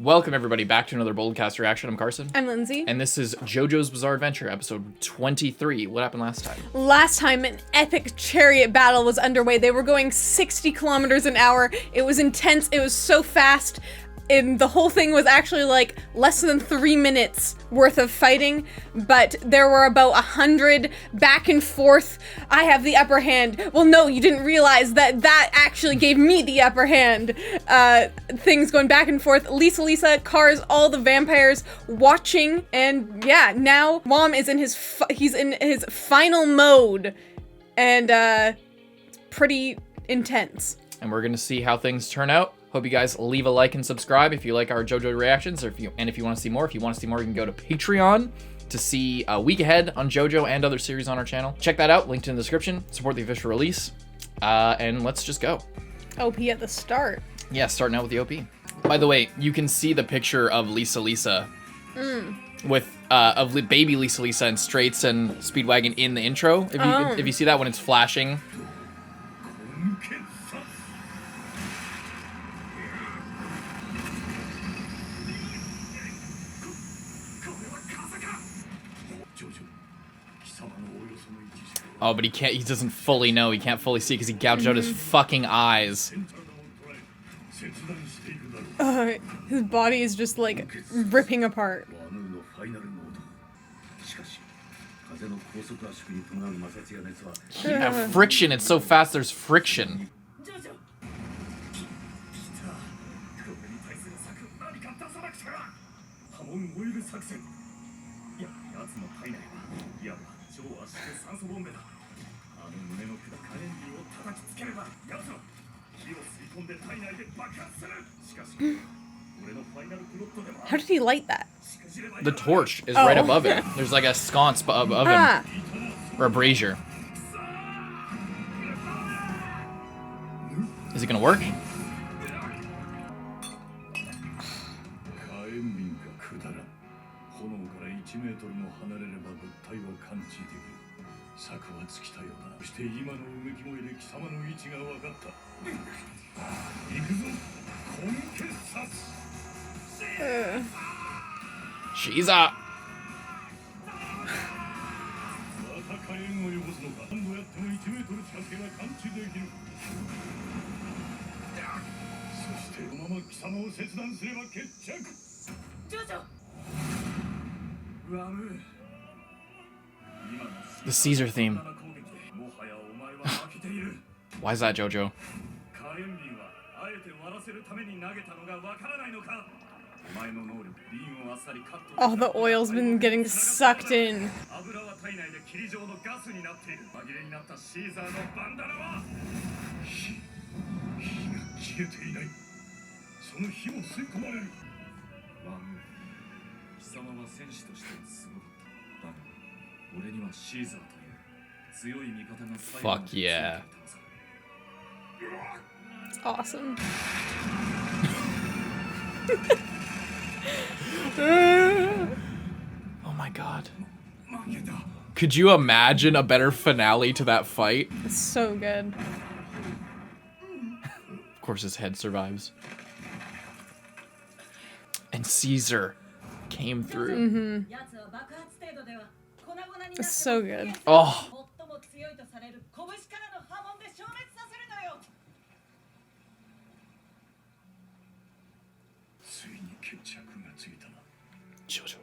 Welcome everybody back to another BOLDcast reaction. I'm Carson. I'm Lindsay. And this is JoJo's Bizarre Adventure, episode 23. What happened last time? Last time an epic chariot battle was underway. They were going 60 kilometers an hour. It was intense. It was so fast. And the whole thing was actually like less than 3 minutes worth of fighting, but there were about 100 back and forth. I have the upper hand. Well, no, you didn't realize that actually gave me the upper hand. Things going back and forth. Lisa, KARS, all the vampires watching, and yeah, now Mom is in he's in his final mode, and it's pretty intense. And we're gonna see how things turn out. Hope you guys leave a like and subscribe if you like our JoJo reactions, or if you want to see more. If you want to see more, you can go to Patreon to see a week ahead on JoJo and other series on our channel. Check that out, linked in the description. Support the official release, and let's just go. OP at the start. Yeah, starting out with the OP. By the way, you can see the picture of Lisa with of baby Lisa and Straits and Speedwagon in the intro. If you see that when it's flashing. Oh, but he doesn't fully know. He can't fully see because he gouged out his fucking eyes. His body is just like ripping apart. Yeah, friction. It's so fast, there's friction. How did he light that? The torch is right above it. There's like a sconce above him. Or a brazier. Is it gonna work? She's up. The Caesar theme. Why is that, Jojo? All the oil's been getting sucked in. Fuck yeah. It's awesome. Oh my god. Could you imagine a better finale to that fight? It's so good. Of course his head survives. And Caesar came through. It's so good. Oh. Jojo.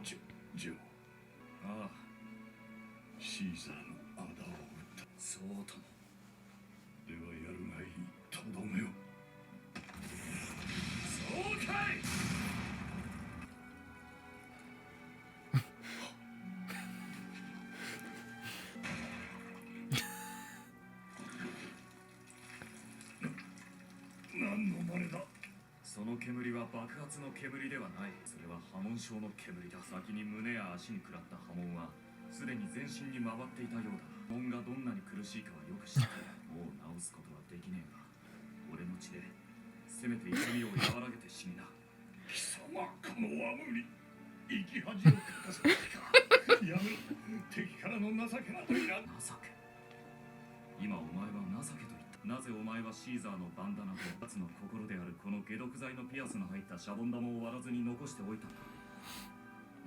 しておいたんだ。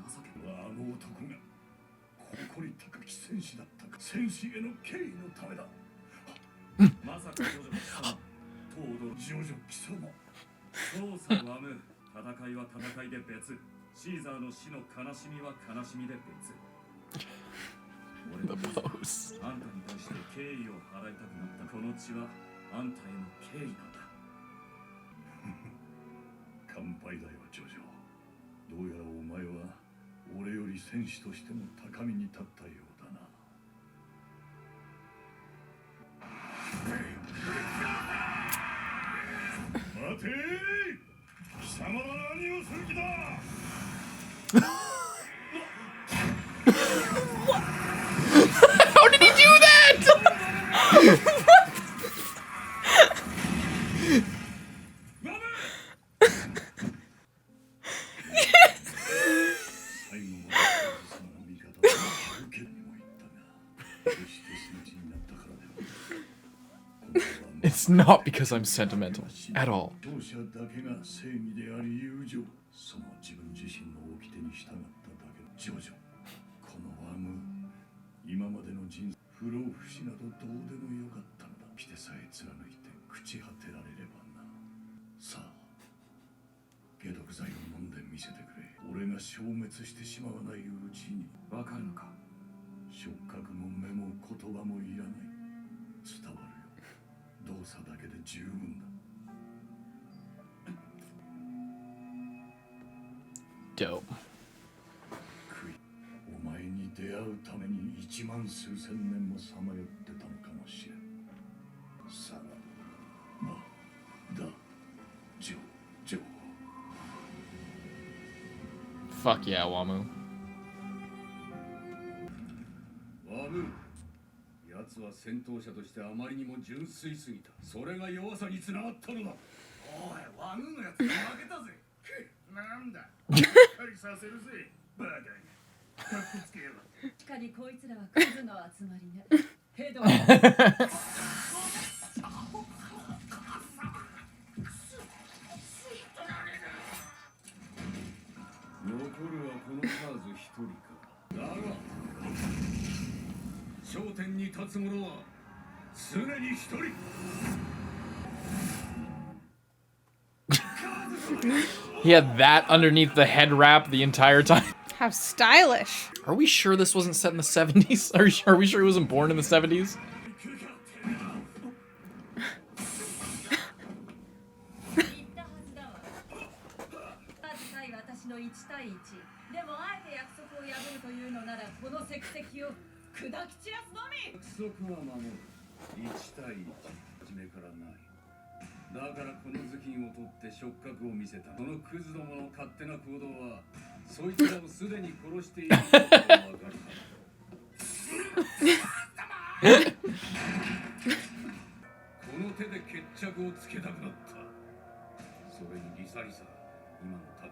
情けはあの男が誇り高き戦士だったか。戦士への敬意のためだ。まさかジョジョ貴様、東堂ジョジョ貴様。そうさワム、戦いは戦いで別。シーザーの死の悲しみは悲しみで別。俺はあんたに対して敬意を払いたくなった。この血はあんたへの敬意なんだ。乾杯だよジョジョ。どうやらお前は俺より戦士としても高みに立ったようだな。待てー、貴様は何をする気だ。How did he do that? It's not because I'm sentimental at all. 勝者だけが正義であり友情。その自分自身の掟に従っただけのジョジョ。このワム、今までの人生、不老不死などどうでもよかったんだ。してさえ貫いて朽ち果てられればな。さあ、解毒剤を飲んでみせてくれ。俺が消滅してしまわないうちに。わかるのか。触覚も目も言葉もいらない。伝わるよ。動作だけで十分だ。Dope. お前に出会うために1万数千年もさまよってたのかもしれん。さらばだ、ジョジョ。Fuck yeah, Wamu. ワム、奴は戦闘者としてあまりにも純粋すぎた。それが弱さにつながったのだ。おい、ワムのやつ負けたぜ。なんだ、しっかりさせるぜ。バカが。かっこつけよ。しかにこいつらはクズの集まりね。ヘド。残るはこのカーズ一人か。だが頂点に立つ者は常に一人。He had that underneath the head wrap the entire time. How stylish. Are we sure this wasn't set in the 70s? Are we sure he wasn't born in the 70s? 私の1対1。でもあえて約束を破るというのならこの石石を砕き散らすのみ。約束は守る。1対1。初めからない。だからこの頭巾を取って触覚を見せた。そのクズどもの勝手な行動はそいつらをすでに殺していることがわかる。この手で決着をつけたくなった。それにリサリサ、今の戦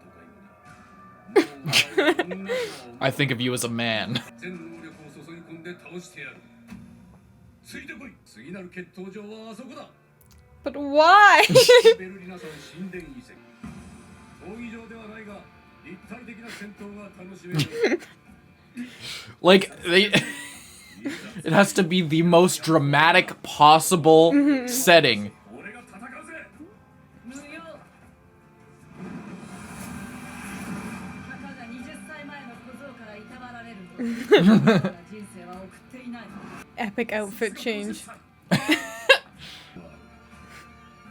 いもだ。I think of you as a man. 全能力を注ぎ込んで倒してやる。ついてこい。次なる決闘場はあそこだ。But why? ベルリナ山神殿遺跡。闘技場ではないが立体的な戦闘が楽しめる。Like, it has to be the most dramatic possible setting. 俺が戦うぜ。無用。たかが20歳前の小僧からいたわられるの。人生は送っていない。Epic outfit change.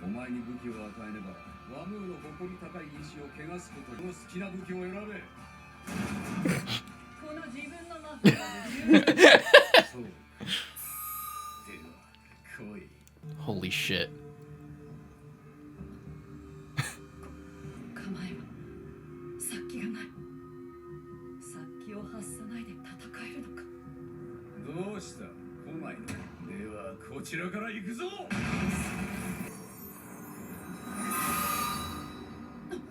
お前に武器を与えねばワムーの誇り高い意志を汚すことの好きな武器を選べ。この自分のマフラーで十分。そう。では来い。 Holy shit. 構えは殺気がない。殺気を発さないで戦えるのか。どうした？来ないの？ではこちらから行くぞ。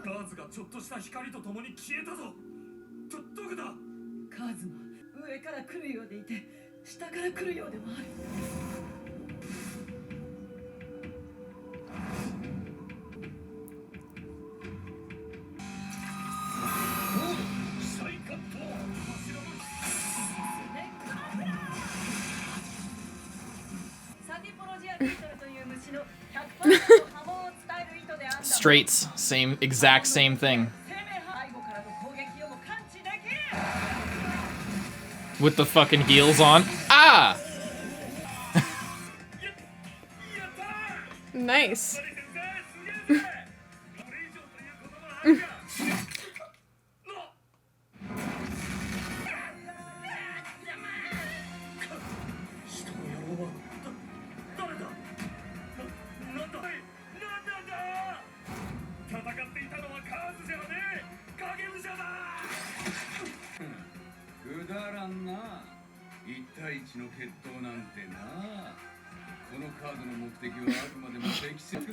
カーズがちょっとした光とともに消えたぞ。どこだ？カーズも上から来るようでいて下から来るようでもある。Straights, exact same thing. With the fucking heels on. Ah! Nice.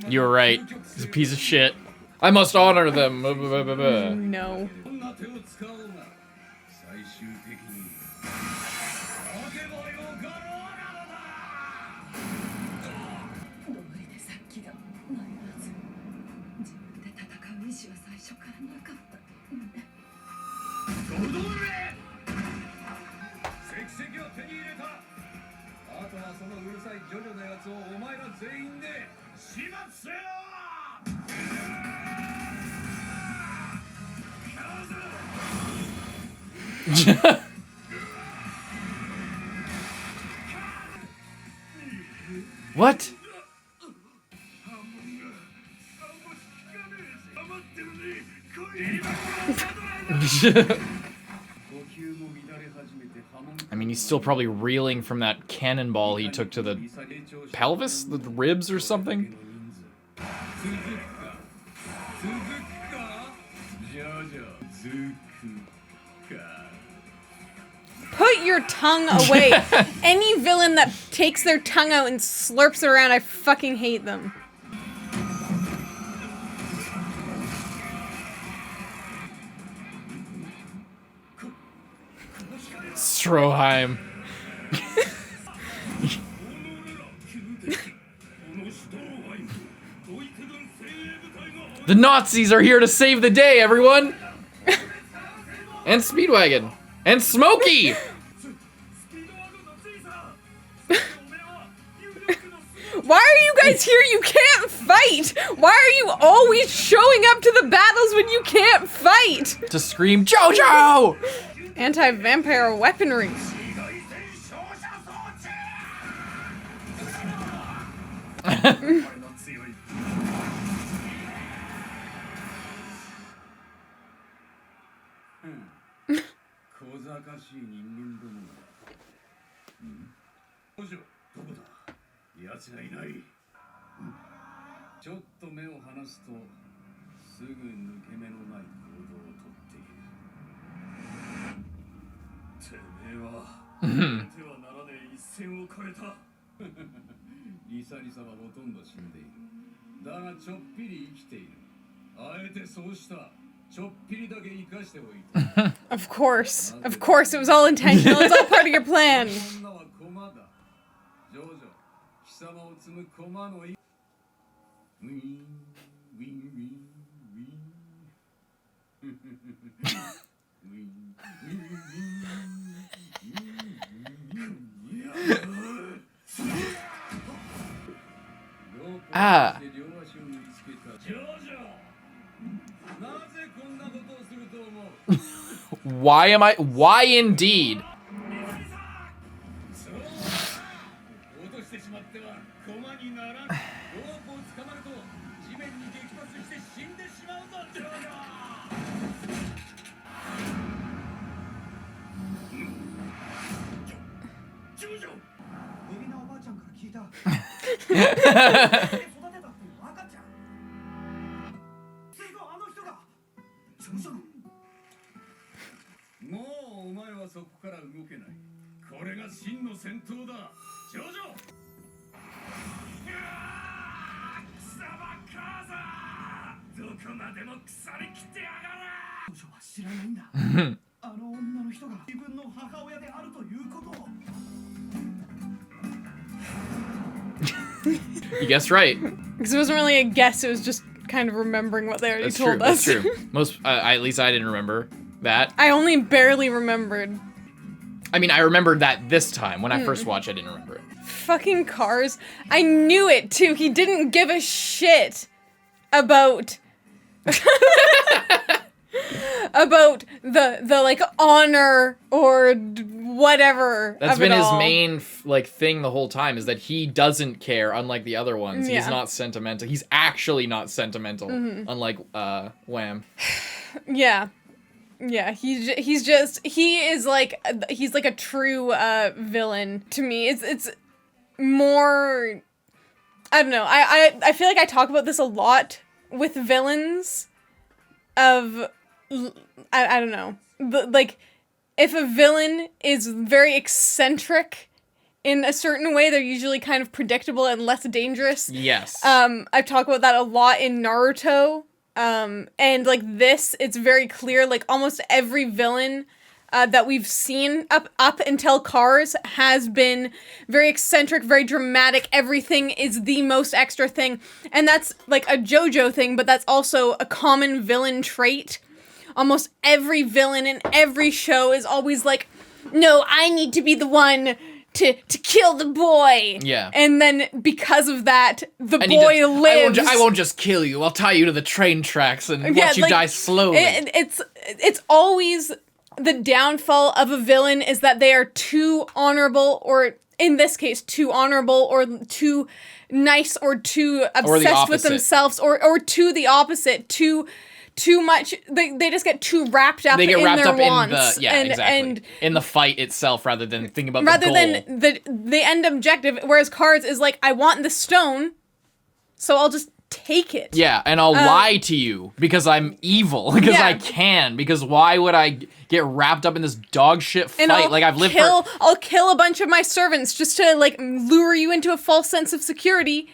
You were right. He's a piece of shit. I must honor them. No. What? I mean, he's still probably reeling from that cannonball he took to the pelvis, the ribs or something. Put your tongue away. Any villain that takes their tongue out and slurps it around, I fucking hate them. Stroheim. The Nazis are here to save the day, everyone! And Speedwagon. And Smokey! Why are you guys here? You can't fight! Why are you always showing up to the battles when you can't fight? To scream, Jojo! Anti-vampire weaponry. Of course, it was all intentional. It's all part of your plan. Ah. Why indeed? You guessed right. Because it wasn't really a guess, it was just kind of remembering what they already told us. That's true. At least I didn't remember that. I only barely remembered. I mean, I remembered that this time. When I first watched, I didn't remember it. Fucking KARS. I knew it, too. He didn't give a shit about about the like honor or whatever. That's of been it his all. main like thing the whole time, is that he doesn't care, unlike the other ones. He's Yeah. not sentimental. He's actually not sentimental, Mm-hmm. unlike Wham. Yeah. Yeah, he is like a true villain to me. It's more, I don't know. I feel like I talk about this a lot with villains of I don't know. But like if a villain is very eccentric in a certain way, they're usually kind of predictable and less dangerous. Yes. I've talked about that a lot in Naruto. And like this, it's very clear, like almost every villain that we've seen up until KARS has been very eccentric, very dramatic. Everything is the most extra thing. And that's like a Jojo thing, but that's also a common villain trait. Almost every villain in every show is always like, no, I need to be the one to kill the boy. Yeah. And then because of that, the boy lives. I won't just kill you. I'll tie you to the train tracks and watch you like, die slowly. It's always the downfall of a villain is that they are too honorable, or in this case, too honorable, or too nice, or too obsessed with themselves, or to the opposite, too much. They just get too wrapped up. They get wrapped in their up wants, in the and in the fight itself, rather than thinking about rather the goal. than the end objective. Whereas KARS is like, I want the stone, so I'll just take it. Yeah, and I'll lie to you because I'm evil, because Yeah. I can. Because why would I get wrapped up in this dog shit fight? And I'll kill a bunch of my servants just to like lure you into a false sense of security,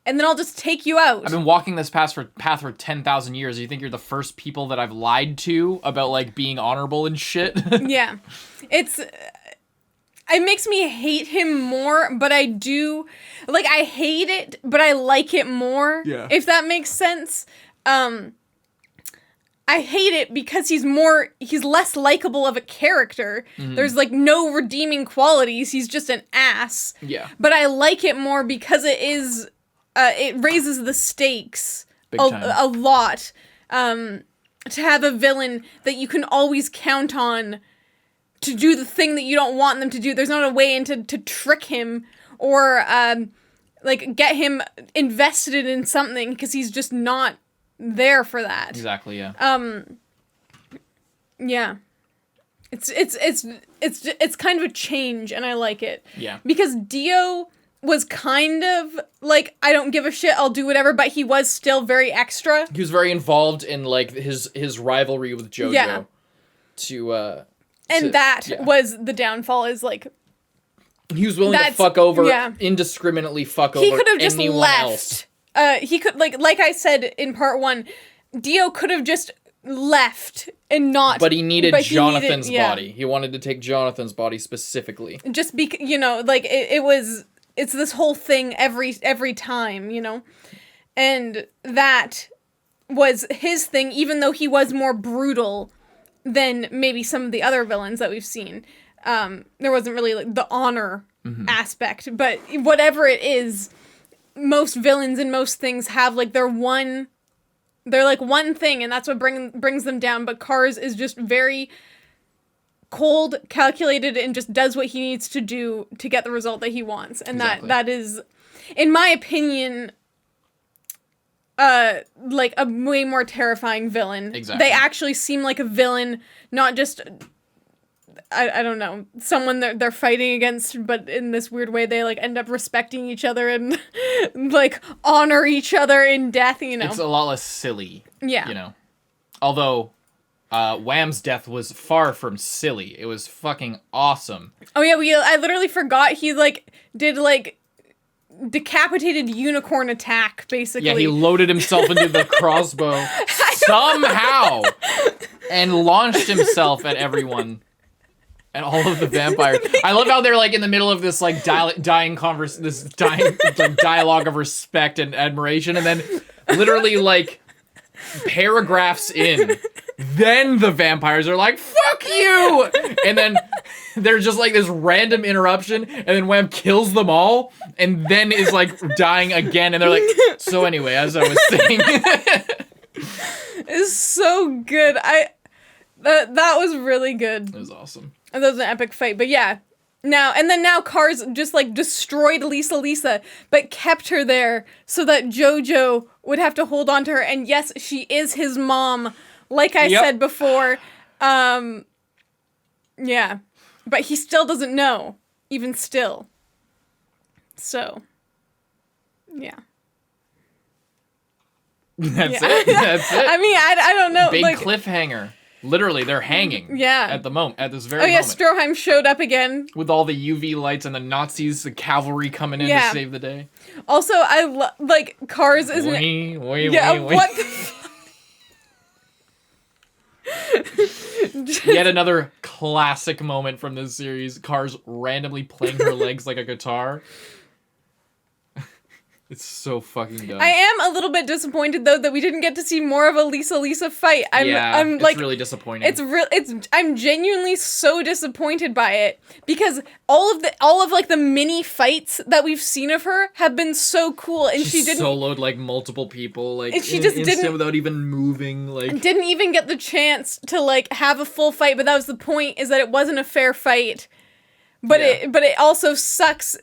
and then I'll just take you out. I've been walking this path for 10,000 years. You think you're the first people that I've lied to about like being honorable and shit? Yeah. It makes me hate him more, but I do, like, I hate it, but I like it more, if that makes sense. I hate it because he's less likable of a character. Mm-hmm. There's, like, no redeeming qualities. He's just an ass. Yeah. But I like it more because it raises the stakes Big time. a lot. To have a villain that you can always count on to do the thing that you don't want them to do. There's not a way to trick him or like get him invested in something, because he's just not there for that. Exactly. Yeah. Yeah. It's kind of a change, and I like it. Yeah. Because Dio was kind of like, I don't give a shit, I'll do whatever, but he was still very extra. He was very involved in like his rivalry with Jojo. Yeah. Was the downfall, is like, he was willing to fuck over, indiscriminately fuck over he could have just anyone left. else. He could, like I said in part 1, Dio could have just left and not. But he needed Jonathan's body. He wanted to take Jonathan's body specifically. Just because, like it's this whole thing every time, and that was his thing, even though he was more brutal than maybe some of the other villains that we've seen. There wasn't really like the honor aspect, but whatever it is, most villains and most things have like they're like one thing, and that's what brings them down. But KARS is just very cold, calculated, and just does what he needs to do to get the result that he wants. And Exactly. that is, in my opinion, like a way more terrifying villain. Exactly. They actually seem like a villain, not just I don't know, someone they're fighting against, but in this weird way they like end up respecting each other and like honor each other in death, It's a lot less silly. Yeah. Although Wham's death was far from silly. It was fucking awesome. Oh yeah, I literally forgot he like did like decapitated unicorn attack, basically. Yeah, he loaded himself into the crossbow somehow and launched himself at everyone. And all of the vampires. I love how they're like in the middle of this like dying like dialogue of respect and admiration, and then literally like paragraphs in, then the vampires are like, "Fuck you!" And then there's just like this random interruption, and then Wham kills them all, and then is like dying again, and they're like, "So anyway, as I was saying." is so good. That was really good. It was awesome. That was an epic fight. But yeah. Now KARS just like destroyed Lisa, but kept her there so that Jojo would have to hold on to her. And yes, she is his mom, like I said before. Yeah. But he still doesn't know, even still. So, yeah. That's it. That's it. I mean, I don't know. Big like, cliffhanger. Literally, they're hanging. Yeah. At this very Oh yeah, moment. Stroheim showed up again. With all the UV lights and the Nazis, the cavalry coming in to save the day. Also, I like KARS isn't. What the Yet another classic moment from this series. KARS randomly playing her legs like a guitar. It's so fucking dumb. I am a little bit disappointed though that we didn't get to see more of a Lisa fight. I'm it's like really disappointing. I'm genuinely so disappointed by it because all of like the mini fights that we've seen of her have been so cool, and she didn't soloed like multiple people, like and she just didn't without even moving, like didn't even get the chance to like have a full fight. But that was the point, is that it wasn't a fair fight. But it also sucks.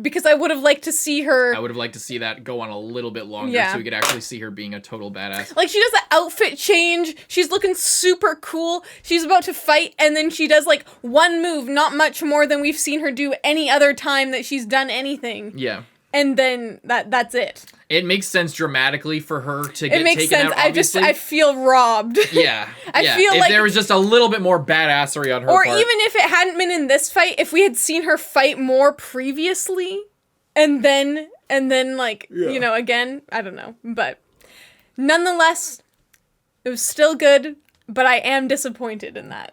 Because I would have liked to see her... I would have liked to see that go on a little bit longer so we could actually see her being a total badass. Like, she does the outfit change. She's looking super cool. She's about to fight, and then she does, like, one move, not much more than we've seen her do any other time that she's done anything. Yeah. And then that's it. It makes sense dramatically for her to get taken out, It makes sense. obviously. I feel robbed. Yeah. I feel if like... there was just a little bit more badassery on her Or part. even if it hadn't been in this fight, if we had seen her fight more previously... And then like, you know, again, I don't know. But nonetheless, it was still good, but I am disappointed in that.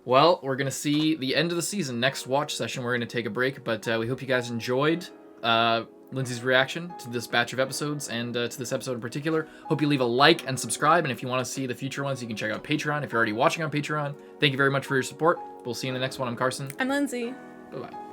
Well, we're going to see the end of the season. Next watch session, we're going to take a break, but we hope you guys enjoyed Lindsay's reaction to this batch of episodes and to this episode in particular. Hope you leave a like and subscribe, and if you want to see the future ones, you can check out Patreon if you're already watching on Patreon. Thank you very much for your support. We'll see you in the next one. I'm Carson. I'm Lindsay. Bye-bye.